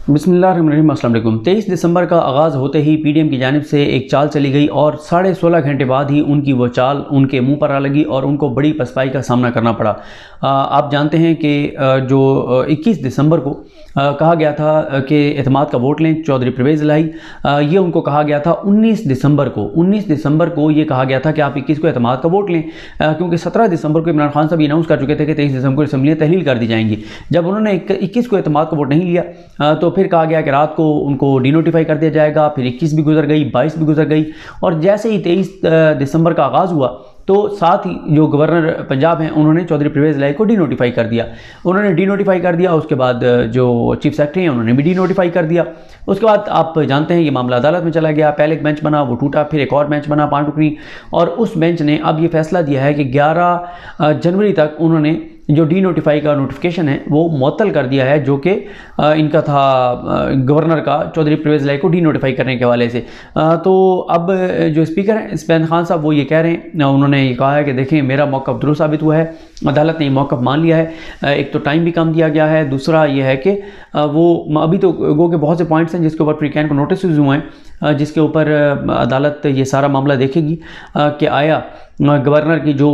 बिस्मिल्लाहिर्रहमानिर्रहीम। अस्सलाम वालेकुम। 23 दिसंबर का आगाज़ होते ही पीडीएम की जानिब से एक चाल चली गई और 16.5 घंटे बाद ही उनकी वो चाल उनके मुंह पर आ लगी और उनको बड़ी पसपाई का सामना करना पड़ा। आप जानते हैं कि जो 21 दिसंबर को कहा गया था कि एतमाद का वोट लें चौधरी परवेज़ इलाही, ये उनको कहा गया था 19 दिसंबर को ये कहा गया था कि आप 21 को एतमाद का वोट लें, क्योंकि 17 दिसंबर को इमरान खान साहब अनाउंस कर चुके थे कि 23 दिसंबर को असम्बलियाँ तहलील कर दी जाएंगी। जब उन्होंने 21 को एतमाद का वोट नहीं लिया तो फिर कहा गया कि रात को उनको डिनोटिफाई कर दिया जाएगा। फिर 21 भी गुजर गई, 22 भी गुजर गई और जैसे ही 23 दिसंबर का आगाज़ हुआ तो साथ ही जो गवर्नर पंजाब हैं उन्होंने चौधरी परवेज़ इलाही को डीनोटिफाई कर दिया। उसके बाद जो चीफ सेक्रेटरी हैं उन्होंने भी डीनोटिफाई कर दिया। उसके बाद आप जानते हैं ये मामला अदालत में चला गया। पहले एक बेंच बना, वो टूटा, फिर एक और बेंच बना 5 टुकड़ी, और उस बेंच ने अब ये फैसला दिया है कि 11 जनवरी तक उन्होंने जो डीनोटिफाई का नोटिफिकेशन है वो मुअत्तल कर दिया है, जो कि इनका था गवर्नर का चौधरी परवेज़ इलाही को डीनोटिफाई करने के हवाले से। तो अब जो स्पीकर हैं इस्माइल खान साहब वो ये कह रहे हैं, उन्होंने ये कहा है कि देखें मेरा मौक़िफ़ दुरुस्त साबित हुआ है, अदालत ने ये मौक़िफ़ मान लिया है। एक तो टाइम भी कम दिया गया है, दूसरा ये है कि वो अभी तो गो के बहुत से पॉइंट्स हैं जिसके ऊपर प्री-कैन को नोटिस हुए हैं, जिसके ऊपर अदालत ये सारा मामला देखेगी कि आया गवर्नर की जो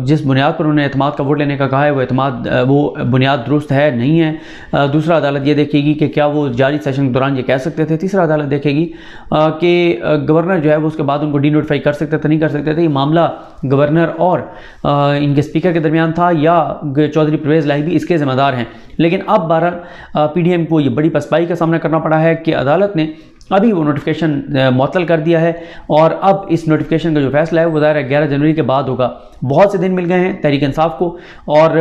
जिस बुनियाद पर उन्होंने एतमाद का वोट लेने का कहा है वो बुनियाद दुरुस्त है नहीं है। दूसरा अदालत ये देखेगी कि क्या वो जारी सेशन के दौरान ये कह सकते थे। तीसरा अदालत देखेगी कि गवर्नर जो है वो उसके बाद उनको डीनोटिफाई कर सकते थे नहीं कर सकते थे। ये मामला गवर्नर और इनके स्पीकर के दरमियान था या चौधरी परवेज़ इलाही भी इसके ज़िम्मेदार हैं। लेकिन अब बहरहाल पीडीएम को ये बड़ी पसपाई का सामना करना पड़ा है कि अदालत ने अभी वो नोटिफिकेशन मुअत्तल कर दिया है और अब इस नोटिफिकेशन का जो फैसला है वो ज़ाहिर है 11 जनवरी के बाद होगा। बहुत से दिन मिल गए हैं तहरीक इंसाफ को, और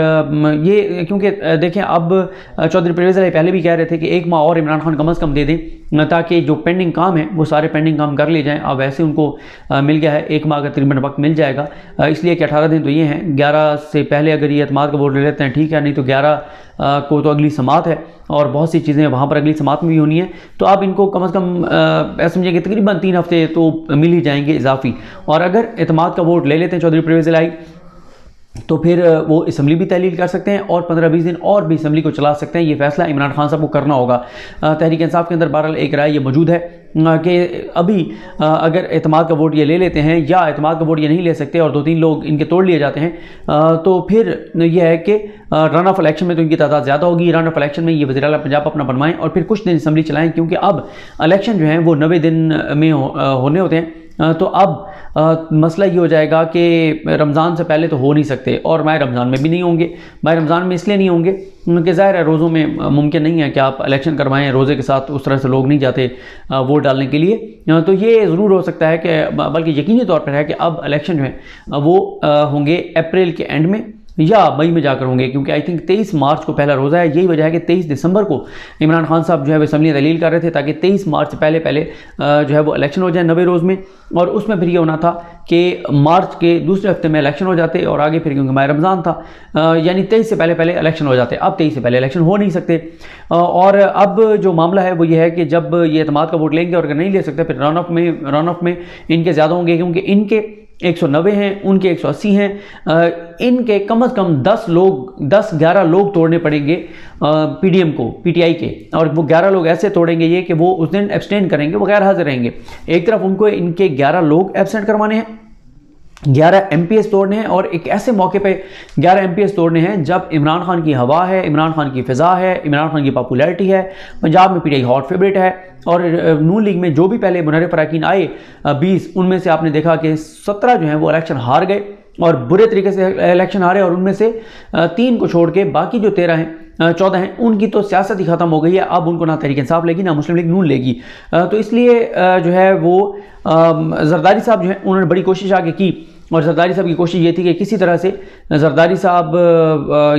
ये क्योंकि देखें अब चौधरी परवेज़ इलाही पहले भी कह रहे थे कि 1 माह और इमरान खान कम अज़ कम दे दें ताकि जो पेंडिंग काम है वो सारे पेंडिंग काम कर लिए जाएँ। अब वैसे उनको मिल गया है 1 माह का तकरीबन वक्त मिल जाएगा, इसलिए कि 18 दिन तो ये हैं। 11 से पहले अगर ये एतमाद का वोट ले लेते हैं ठीक है, नहीं तो 11 को तो अगली समात है और बहुत सी चीज़ें वहाँ पर अगली समात में भी होनी है। तो आप इनको कम अज़ कम समझेंगे तकरीबन 3 हफ्ते तो मिल ही जाएंगे इजाफी। और अगर एतमाद का वोट ले लेते हैं चौधरी परवेज़ इलाही तो फिर वो असम्बली भी तहलील कर सकते हैं और 15-20 दिन और भी असम्बली को चला सकते हैं। ये फैसला इमरान खान साहब को करना होगा। तहरीक इंसाफ के अंदर बहरहाल एक राय ये मौजूद है कि अभी अगर एतमाद का वोट ये ले लेते हैं या एतमाद का वोट ये नहीं ले सकते और 2-3 लोग इनके तोड़ लिए जाते हैं तो फिर यह है कि रन ऑफ इलेक्शन में तो इनकी तादाद ज़्यादा होगी। रन ऑफ इलेक्शन में ये वज़ीर आला पंजाब अपना बनवाएं और फिर कुछ दिन असम्बली चलाएं, क्योंकि अब इलेक्शन जो हैं वो 90 दिन में होने होते हैं। तो अब मसला ये हो जाएगा कि रमज़ान से पहले तो हो नहीं सकते और माह रमज़ान में भी नहीं होंगे। माह रमज़ान में इसलिए नहीं होंगे क्योंकि ज़ाहिर है रोज़ों में मुमकिन नहीं है कि आप इलेक्शन करवाएं, रोज़े के साथ उस तरह से लोग नहीं जाते वोट डालने के लिए। तो ये ज़रूर हो सकता है कि बल्कि यकीनी तौर पर है कि अब इलेक्शन जो है वो होंगे अप्रैल के एंड में या मई में जाकर होंगे, क्योंकि आई थिंक 23 मार्च को पहला रोज़ा है। यही वजह है कि 23 दिसंबर को इमरान खान साहब जो है वो असम्बली तहलील कर रहे थे ताकि 23 मार्च से पहले जो है वो इलेक्शन हो जाए 90 रोज़ में। और उसमें फिर ये होना था कि मार्च के दूसरे हफ्ते में इलेक्शन हो जाते और आगे फिर क्योंकि माह रमज़ान था यानी 23 से पहले इलेक्शन हो जाते। अब 23 से पहले इलेक्शन हो नहीं सकते। और अब जो मामला है वो ये है कि जब ये एतमाद का वोट लेंगे और अगर नहीं ले सकते फिर रन ऑफ में इनके ज़्यादा होंगे, क्योंकि इनके 190 हैं, उनके 180 हैं। इनके कम से कम 10-11 लोग तोड़ने पड़ेंगे पीडीएम को पीटीआई के, और वो 11 लोग ऐसे तोड़ेंगे ये कि वो उस दिन एब्सटेन करेंगे, वो गैर हाजिर रहेंगे। एक तरफ उनको इनके 11 लोग एब्सेंट करवाने हैं, 11 MPs तोड़ने हैं, और एक ऐसे मौके पे 11 MPs तोड़ने हैं जब इमरान खान की हवा है, इमरान खान की फ़िज़ा है, इमरान खान की पॉपुलैरिटी है, पंजाब में पीटीआई हॉट फेवरेट है। और नून लीग में जो भी पहले मुनर्रिफ अरकान आए 20, उनमें से आपने देखा कि 17 जो हैं वो इलेक्शन हार गए और बुरे तरीके से इलेक्शन हारे, और उनमें से 3 को छोड़ के बाकी जो 14 हैं उनकी तो सियासत ही ख़त्म हो गई है। अब उनको ना तहरीक इंसाफ लेगी ना मुस्लिम लीग नून लेगी। तो इसलिए जो है वो जरदारी साहब जो है उन्होंने बड़ी कोशिश आगे की, और जरदारी साहब की कोशिश ये थी कि किसी तरह से जरदारी साहब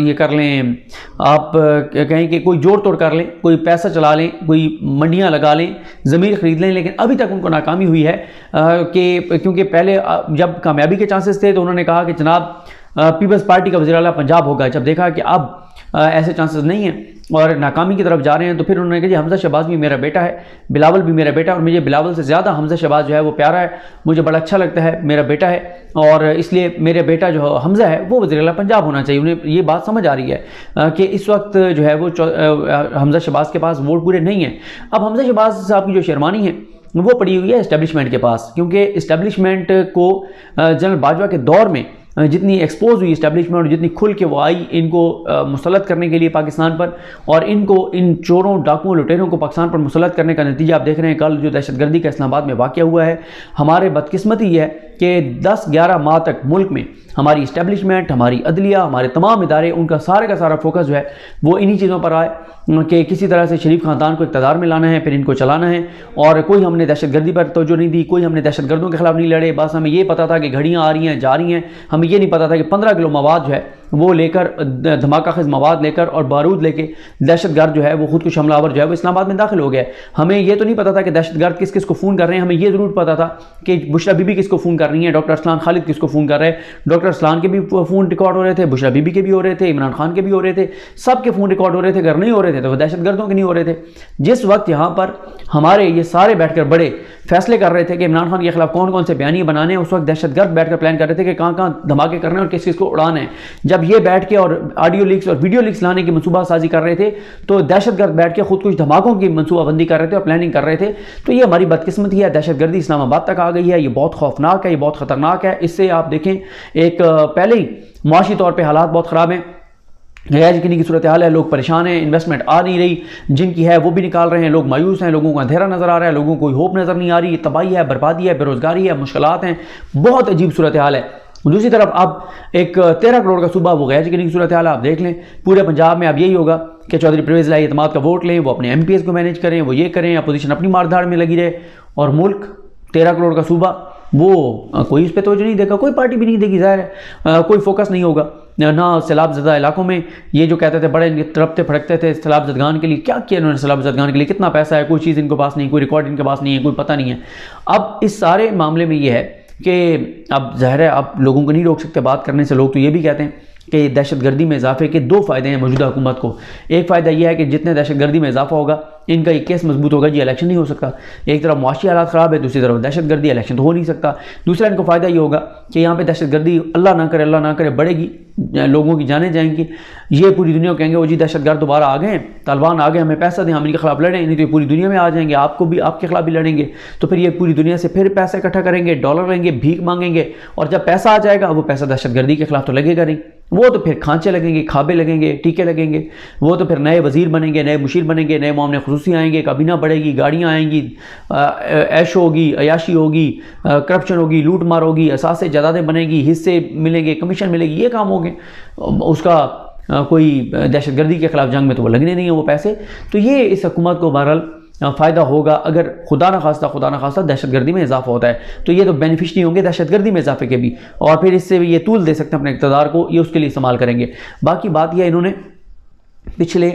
ये कर लें, आप कहें कि कोई जोड़ तोड़ कर लें, कोई पैसा चला लें, कोई मंडियां लगा लें, ज़मीन ख़रीद लें। लेकिन अभी तक उनको नाकामी हुई है कि क्योंकि पहले जब कामयाबी के चांसेस थे तो उन्होंने कहा कि जनाब पीपल्स पार्टी का वज़ीर आला पंजाब होगा। जब देखा कि अब ऐसे चांसेस नहीं हैं और नाकामी की तरफ जा रहे हैं। तो फिर उन्होंने कहा जी हमजा शहबाज भी मेरा बेटा है, बिलावल भी मेरा बेटा है, और मुझे बिलावल से ज़्यादा हमजा शहबाज जो है वो प्यारा है, मुझे बड़ा अच्छा लगता है, मेरा बेटा है, और इसलिए मेरा बेटा जो हमजा है वो वज़ीर आला पंजाब होना चाहिए। उन्हें ये बात समझ आ रही है कि इस वक्त जो है वो हमजा शहबाज के पास वोट पूरे नहीं हैं। अब हमजा शहबाज साहब की जो शेरवानी है वो पड़ी हुई है इस्टेब्लिशमेंट के पास, क्योंकि इस्टेब्लिशमेंट को जनरल बाजवा के दौर में जितनी एक्सपोज हुई इस्टेब्लिशमेंट, जितनी खुल के वो आई इनको मुसलत करने के लिए पाकिस्तान पर, और इनको इन चोरों डाकुओं लुटेरों को पाकिस्तान पर मुसलत करने का नतीजा आप देख रहे हैं। कल जो दहशतगर्दी का इस्लामाबाद में वाक़या हुआ है, हमारे बदकिस्मती ये है कि 10-11 माह तक मुल्क में हमारी इस्टेब्लिशमेंट, हमारी अदलिया, हमारे तमाम इदारे, उनका सारे का सारा फोकस जो है वो इन्हीं चीज़ों पर आए कि किसी तरह से शरीफ ख़ानदान को इक़्तिदार में लाना है, फिर इनको चलाना है। और कोई हमने दहशतगर्दी पर तवज्जो नहीं दी, कोई हमने दहशतगर्दों के ख़िलाफ़ नहीं लड़े। बस हमें ये पता था कि घड़ियाँ आ रही हैं जा रही हैं, हमें ये नहीं पता था कि 15 किलो मवाद जो है वो लेकर, धमाका खिज मवाद लेकर और बारूद लेके दहशतगर्द जो है वो खुद कुछ हमलावर जो है वो इस्लामाबाद में दाखिल हो गया। हमें ये तो नहीं पता था कि दहशतगर्द किस किस को फ़ोन कर रहे हैं, हमें ये ज़रूर पता था कि बुशरा बीबी किसको फ़ोन कर रही हैं, डॉक्टर अरसलान खालिद किसको फ़ोन कर रहे हैं। डॉक्टर अरसलान के भी फ़ोन रिकॉर्ड हो रहे थे, बुशरा बीबी के भी हो रहे थे, इमरान खान के भी हो रहे थे, सबके फ़ोन रिकॉर्ड हो रहे थे। अगर नहीं हो रहे थे तो दहशतगर्दों के नहीं हो रहे थे। जिस वक्त यहाँ पर हमारे ये सारे बैठकर बड़े फैसले कर रहे थे कि इमरान खान के खिलाफ कौन कौन से बयानिए बनाने हैं, उस वक्त दहशतगर्द बैठकर प्लान कर रहे थे कि कहाँ कहाँ धमाके करने और किस किस को उड़ाना है। जब ये बैठ के और ऑडियो लीक्स और वीडियो लीक्स लाने की मनसूबा साजी कर रहे थे तो दहशतगर्द बैठ के खुद कुछ धमाकों की मनसूबाबंदी कर रहे थे और प्लानिंग कर रहे थे। तो ये हमारी बदकिस्मती है, दहशतगर्दी इस्लामाबाद तक आ गई है। ये बहुत खौफनाक है, ये बहुत ख़तरनाक है। इससे आप देखें, एक पहले ही मुआशी तौर पर हालात बहुत ख़राब हैं, गैर यकीनी की सूरत हाल है, लोग परेशान हैं, इन्वेस्टमेंट आ नहीं रही, जिनकी है वो भी निकाल रहे हैं, लोग मायूस हैं, लोगों को अंधेरा नज़र आ रहा है, लोगों को कोई होप नज़र नहीं आ रही, तबाही है, बर्बादी है, बेरोज़गारी है, मुश्किलात हैं, बहुत अजीब सूरत हाल है। दूसरी तरफ अब एक 13 करोड़ का सूबा वो गैर यकीनी की सूरत हाल आप देख लें। पूरे पंजाब में अब यही होगा कि चौधरी परवेज़ इलाही एतमाद का वोट लें, वो अपने MPs को मैनेज करें, वो ये करें, अपोजिशन अपनी मारधाड़ में लगी रहे, और मुल्क 13 करोड़ का सूबा वो कोई इस पर तवज्जो नहीं देगा, कोई पार्टी भी नहीं देगी, ज़ाहिर है कोई फोकस नहीं होगा ना। सैलाब ज़दा इलाकों में ये जो कहते थे बड़े तड़पते फड़कते थे सैलाब ज़दगान के लिए, क्या किया इन्होंने सैलाब ज़दगान के लिए, कितना पैसा है, कोई चीज़ इनके पास नहीं, कोई रिकॉर्ड इनके पास नहीं है, कोई पता नहीं है। अब इस सारे मामले में ये है कि अब ज़ाहिर है आप लोगों को नहीं रोक सकते बात करने से। लोग तो ये भी कहते हैं कि दहशतगर्दी में इजाफे के 2 फ़ायदे हैं मौजूदा हुकूमत को। एक फ़ायदा यह है कि जितने दहशतगर्दी में इजाफा होगा इनका ये केस मजबूत होगा, जी इलेक्शन नहीं हो सकता। एक तरफ मुआशी हालात ख़राब है, दूसरी तरफ दहशतगर्दी, इलेक्शन तो हो नहीं सकता। दूसरा इनको फ़ायदा ये होगा कि यहाँ पे दहशतगर्दी अल्लाह ना करे बढ़ेगी, लोगों की जानें जाएंगी, ये पूरी दुनिया को कहेंगे वो जी दहशतगर्द दोबारा आ गए, तालिबान आ गए, हमें पैसा दें, हम इनके खिलाफ लड़ें, नहीं तो ये पूरी दुनिया में आ जाएंगे, आपको भी आपके खिलाफ भी लड़ेंगे। तो फिर ये पूरी दुनिया से फिर पैसा इकट्ठा करेंगे, डॉलर लेंगे, भीख मांगेंगे, और जब पैसा आ जाएगा वो पैसा दहशतगर्दी के खिलाफ तो लगेगा नहीं, वो तो फिर खांचे लगेंगे, खाबे लगेंगे, टीके लगेंगे, वो तो फिर नए वजीर बनेंगे, नए मुशीर बनेंगे, नए मामले खुसूसी आएंगे, काबीना बढ़ेगी, गाड़ियाँ आएंगी, ऐश होगी, अयाशी होगी, करप्शन होगी, लूट मार होगी, असासे जायदादें बनेगी, हिस्से मिलेंगे, कमीशन मिलेगी, ये काम होंगे। उसका कोई दहशतगर्दी के खिलाफ जंग में तो वो लगने नहीं है वो पैसे। तो ये इस हुकूमत को बहरहाल फ़ायदा होगा अगर खुदा न खास्ता दहशतगर्दी में इजाफा होता है, तो ये तो बेनिफिशरी होंगे दहशतगर्दी में इजाफे के भी, और फिर इससे ये तूल दे सकते हैं अपने इक़्तिदार को, ये उसके लिए इस्तेमाल करेंगे। बाकी बात यह, इन्होंने पिछले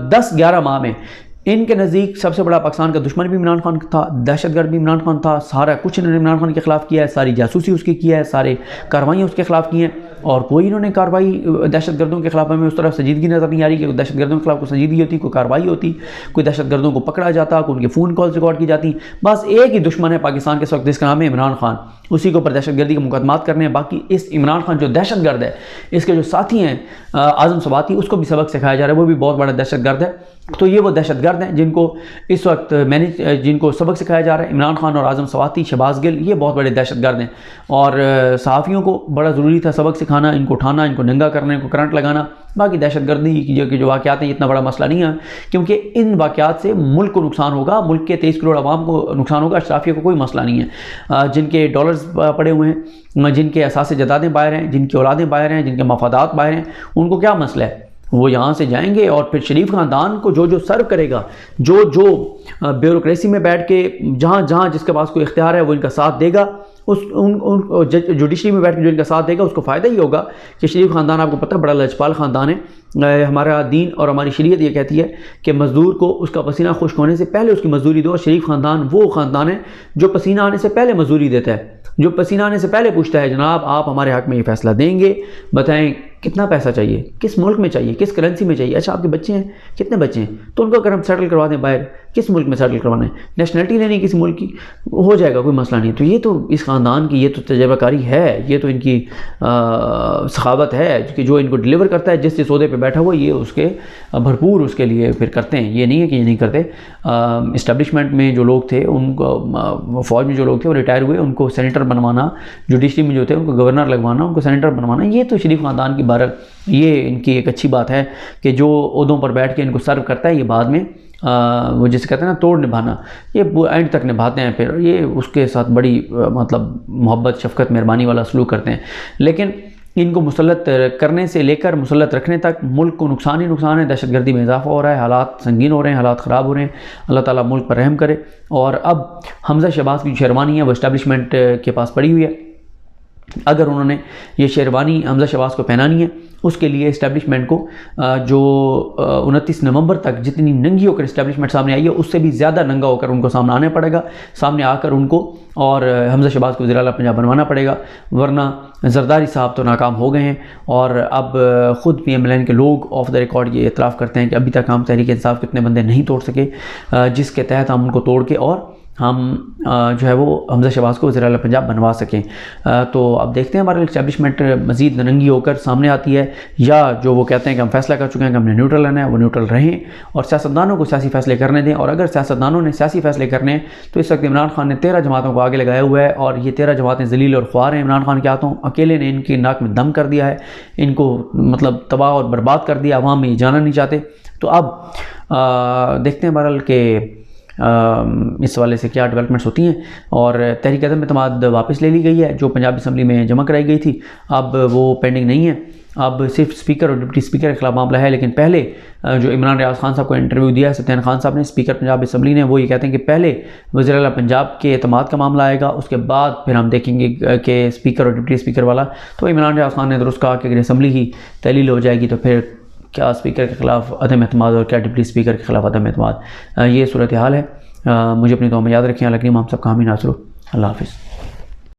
10-11 माह में इनके नज़दीक सबसे बड़ा पाकिस्तान का दुश्मन भी इमरान खान था, दहशतगर्द भी इमरान खान था, सारा कुछ इन्होंने इमरान खान के खिलाफ किया है, सारी जासूसी उसकी किया है, सारे कार्रवाइयाँ उसके खिलाफ की हैं, और कोई इन्होंने कार्रवाई दहशतगर्दों के खिलाफ हमें उस तरफ संजीदगी नज़र नहीं आ रही कि दहशतगर्दों के खिलाफ कोई संजीदगी होती, कोई कार्रवाई होती, कोई दहशतगर्दों को पकड़ा जाता, कोई उनके फ़ोन कॉल्स रिकॉर्ड की जाती। बस एक ही दुश्मन है पाकिस्तान के इस वक्त, जिसका नाम है इमरान खान, उसी के ऊपर दहशतगर्दी के मुकदमात करने हैं। बाकी इस इमरान खान जो दहशतगर्द है, इसके जो साथी हैं आज़म सवाती, उसको भी सबक सिखाया जा रहा है, वो भी बहुत बड़ा दहशतगर्द है। तो ये वो दहशतगर्द हैं जिनको इस वक्त जिनको सबक सिखाया जा रहा है। इमरान खान और आज़म सवाती, शहबाज गिल, ये बहुत बड़े दहशतगर्द हैं, और सहाफ़ियों को बड़ा ज़रूरी था सबक सिखाना, इनको उठाना, इनको नंगा करना, इनको करंट लगाना। बाकी दहशतगर्दी की जो वाक़यात हैं, इतना बड़ा मसला नहीं है, क्योंकि इन वाक़यात से मुल्क को नुकसान होगा, मुल्क के 23 करोड़ आवाम को नुकसान होगा, अशराफिया को कोई मसला नहीं है। जिनके डॉलर्स पड़े हुए हैं, जिनके असासे जायदादें बाहर हैं, जिनकी औलादें बाहर हैं, जिनके मफादात बाहर हैं, उनको क्या मसला है, वो यहाँ से जाएंगे और फिर शरीफ ख़ानदान को जो सर्व करेगा, जो ब्यूरोक्रेसी में बैठ के जहाँ जिसके पास कोई इख्तियार है वो इनका साथ देगा, जुडिशरी में बैठ के जो इनका साथ देगा उसको फ़ायदा ही होगा कि शरीफ ख़ानदान, आपको पता है, बड़ा लजपाल ख़ानदान है। हमारा दीन और हमारी शरीयत ये कहती है कि मज़दूर को उसका पसीना खुश्क होने से पहले उसकी मजदूरी दो। और शरीफ ख़ानदान वो ख़ानदान है जो पसीना आने से पहले मजदूरी देता है, जो पसीना आने से पहले पूछता है जनाब आप हमारे हक़ में ये फ़ैसला देंगे, बताएं कितना पैसा चाहिए, किस मुल्क में चाहिए, किस करेंसी में चाहिए। अच्छा आपके बच्चे हैं, कितने बच्चे हैं, तो उनको अगर हम सेटल करवा दें बाहर, किस मुल्क में सेटल करवाना है, नेशनलिटी लेनी किसी मुल्क की, हो जाएगा, कोई मसला नहीं। तो ये तो इस ख़ानदान की ये तो तजर्बाकारी है, ये तो इनकी सखावत है कि जो इनको डिलीवर करता है, जिस जिस ओहदे पे बैठा हुआ ये उसके भरपूर उसके लिए फिर करते हैं। ये नहीं है कि ये नहीं करते। इस्टेब्लिशमेंट में जो लोग थे उनको, फ़ौज में जो लोग थे वो रिटायर हुए, उनको सेनेटर बनवाना, जुडिशरी में जो थे उनको गवर्नर लगवाना, उनको सेनेटर बनवाना, ये तो शरीफ ख़ानदान की बारक, ये इनकी एक अच्छी बात है कि जो ओहदों पर बैठ के इनको सर्व करता है, ये बाद में वो जिसे कहते हैं ना तोड़ निभाना, ये एंड तक निभाते हैं, फिर ये उसके साथ बड़ी मतलब मोहब्बत, शफ़क़त, मेहरबानी वाला सलूक करते हैं। लेकिन इनको मुसल्लत करने से लेकर मुसल्लत रखने तक मुल्क को नुकसान ही नुकसान है। दहशतगर्दी में इजाफा हो रहा है, हालात संगीन हो रहे हैं, हालात ख़राब हो रहे हैं। अल्लाह ताला मुल्क पर रहम करे। और अब हमज़ा शहबाज की जो शेरवानी है वो इस्टेब्लिशमेंट के पास पड़ी हुई है। अगर उन्होंने ये शेरवानी हमज़ा शहबाज को पहनानी है, उसके लिए इस्टेब्लिशमेंट को जो 29 नवंबर तक जितनी नंगी होकर इस्टेब्लिशमेंट सामने आई है, उससे भी ज़्यादा नंगा होकर उनको सामने आना पड़ेगा, सामने आकर उनको और हमज़ा शहबाज को वज़ीर-ए-आला पंजाब बनवाना पड़ेगा। वरना जरदारी साहब तो नाकाम हो गए हैं और अब ख़ुद PMLN के लोग ऑफ द रिकॉर्ड ये इतराफ़ करते हैं कि अभी तक हम तहरीक इंसाफ के इतने बंदे नहीं तोड़ सके, जिसके तहत हम उनको तोड़ के और हम जो है वो हमज़ा शहबाज को वज़ीर-ए-आला पंजाब बनवा सकें। तो अब देखते हैं हमारा इस्टेब्लिशमेंट मज़ीद नंगी होकर सामने आती है, या जो वो कहते हैं कि हम फैसला कर चुके हैं कि हमने न्यूट्रल रहना है, वो न्यूट्रल रहें और सियासतदानों को सियासी फ़ैसले करने दें। और अगर सियासतदानों ने सियासी फ़ैसले करने हैं तो इस वक्त इमरान खान ने 13 जमातों को आगे लगाया हुआ है और ये 13 जमातें ज़लील और ख्वार हैं इमरान खान के हाथों। अकेले ने इनकी नाक में दम कर दिया है, इनको मतलब तबाह और बर्बाद कर दिया, अवाम में ये जाना नहीं चाहते। तो अब देखते हैं बहरहाल के इस वाले से क्या डेवलपमेंट्स होती हैं। और तहरीक अदम एतमाद वापस ले ली गई है, जो पंजाब असम्बली में जमा कराई गई थी, अब वो पेंडिंग नहीं है। अब सिर्फ स्पीकर और डिप्टी स्पीकर के खिलाफ मामला है। लेकिन पहले जो इमरान रियाज खान साहब को इंटरव्यू दिया है सत्यान खान साहब ने, स्पीकर पंजाब असम्बली ने, वो ये कहते हैं कि पहले वज़ीर-ए-आला पंजाब के एतमाद का मामला आएगा, उसके बाद फिर हम देखेंगे कि स्पीकर और डिप्टी स्पीकर वाला। तो इमरान रियाज खान ने दुरुस्त कहा कि अगर असम्बली ही तहलील हो जाएगी तो फिर क्या स्पीकर के ख़िलाफ़ अदम एतमाद और क्या डिप्टी स्पीकर के ख़िलाफ़ अदम एतमाद, ये सूरत हाल है। मुझे अपनी दुआ में याद रखें। अल्लाह करीम हम सब का हामी नासर हो। अल्लाह हाफ़िज़।